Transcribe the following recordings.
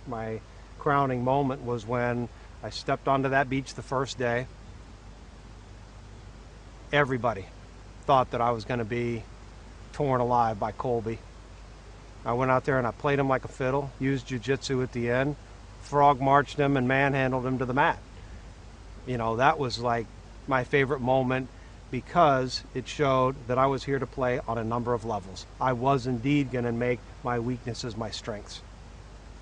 my crowning moment was when I stepped onto that beach the first day. Everybody thought that I was going to be torn alive by Colby. I went out there and I played him like a fiddle, used jiu-jitsu at the end, frog marched him and manhandled him to the mat. You know, that was like my favorite moment because it showed that I was here to play on a number of levels. I was indeed going to make my weaknesses my strengths.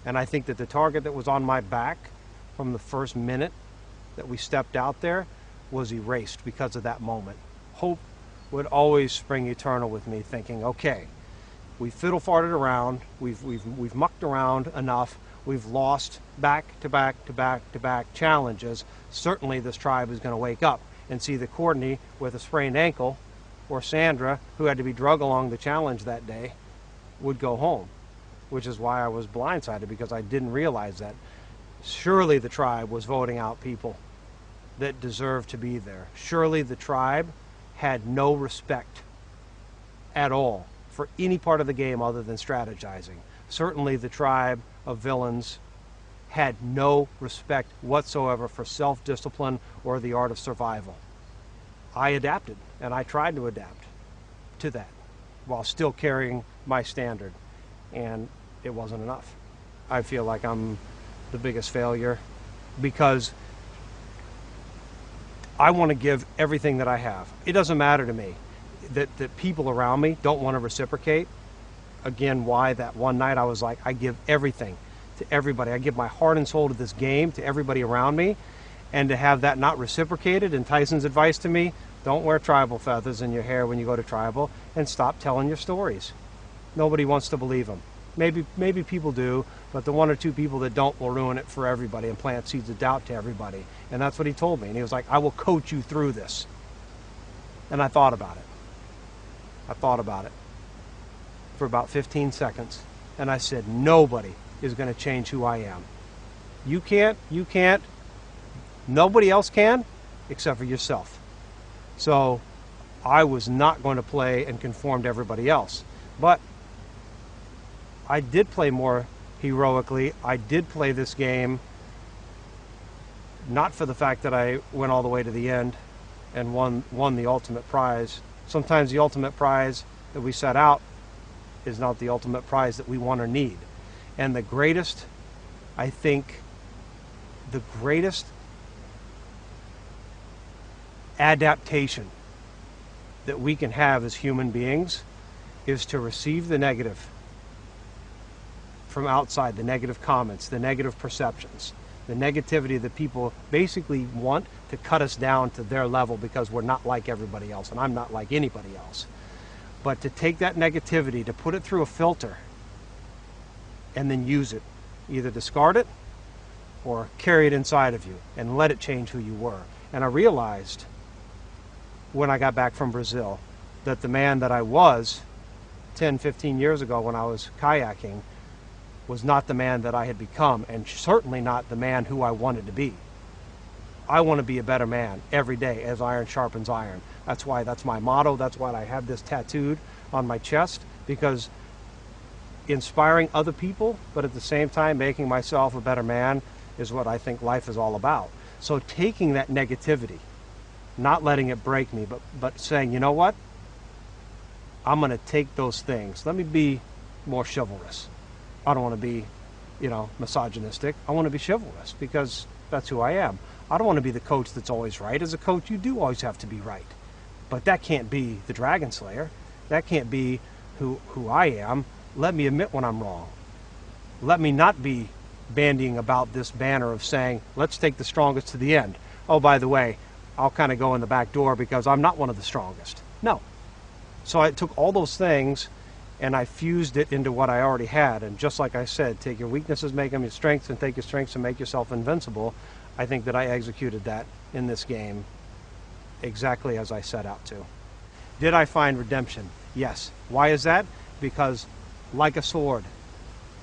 And I think that the target that was on my back from the first minute that we stepped out there was erased because of that moment. Hope would always spring eternal with me, thinking, okay, we fiddle farted around, we've mucked around enough, we've lost back to back to back to back challenges. Certainly this tribe is going to wake up and see that Courtney with a sprained ankle, or Sandra, who had to be drug along the challenge that day, would go home, which is why I was blindsided, because I didn't realize that. Surely the tribe was voting out people that deserved to be there. Surely the tribe had no respect at all for any part of the game other than strategizing. Certainly the tribe of villains had no respect whatsoever for self-discipline or the art of survival. I adapted, and I tried to adapt to that while still carrying my standard, and it wasn't enough. I feel like I'm the biggest failure because I want to give everything that I have. It doesn't matter to me that people around me don't want to reciprocate. Again, why that one night I was like, I give everything to everybody. I give my heart and soul to this game, to everybody around me, and to have that not reciprocated. And Tyson's advice to me, don't wear tribal feathers in your hair when you go to tribal, and stop telling your stories. Nobody wants to believe them. Maybe people do, but the one or two people that don't will ruin it for everybody and plant seeds of doubt to everybody. And that's what he told me. And he was like, I will coach you through this. And I thought about it. I thought about it for about 15 seconds. And I said, nobody is going to change who I am. You can't, nobody else can, except for yourself. So I was not going to play and conform to everybody else. But I did play more heroically. I did play this game not for the fact that I went all the way to the end and won the ultimate prize. Sometimes the ultimate prize that we set out is not the ultimate prize that we want or need. And the greatest, I think, the greatest adaptation that we can have as human beings is to receive the negative from outside, the negative comments, the negative perceptions, the negativity that people basically want to cut us down to their level because we're not like everybody else, and I'm not like anybody else. But to take that negativity, to put it through a filter, and then use it. Either discard it or carry it inside of you and let it change who you were. And I realized when I got back from Brazil that the man that I was 10, 15 years ago when I was kayaking was not the man that I had become, and certainly not the man who I wanted to be. I want to be a better man every day as iron sharpens iron. That's why that's my motto. That's why I have this tattooed on my chest, because inspiring other people, but at the same time making myself a better man is what I think life is all about. So taking that negativity, not letting it break me, but saying, you know what? I'm going to take those things. Let me be more chivalrous. I don't want to be, misogynistic. I want to be chivalrous because that's who I am. I don't want to be the coach that's always right. As a coach, you do always have to be right. But that can't be the Dragon Slayer. That can't be who I am. Let me admit when I'm wrong. Let me not be bandying about this banner of saying, let's take the strongest to the end. Oh, by the way, I'll kind of go in the back door because I'm not one of the strongest. No. So I took all those things and I fused it into what I already had. And just like I said, take your weaknesses, make them your strengths, and take your strengths and make yourself invincible. I think that I executed that in this game exactly as I set out to. Did I find redemption? Yes. Why is that? Because like a sword,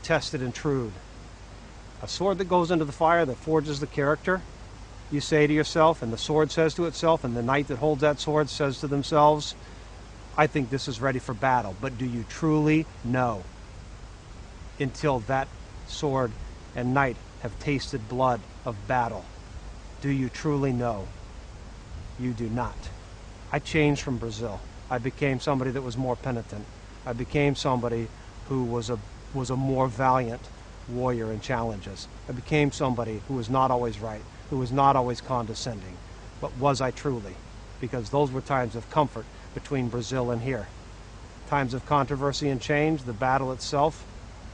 tested and trued, a sword that goes into the fire that forges the character, you say to yourself, and the sword says to itself, and the knight that holds that sword says to themselves, I think this is ready for battle. But do you truly know until that sword and night have tasted blood of battle. Do you truly know? You do not. I changed from Brazil. I became somebody that was more penitent. I became somebody who was a more valiant warrior in challenges. I became somebody who was not always right, who was not always condescending. But was I truly? Because those were times of comfort between Brazil and here. Times of controversy and change, the battle itself,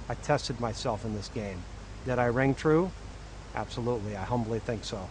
I tested myself in this game. Did I ring true? Absolutely, I humbly think so.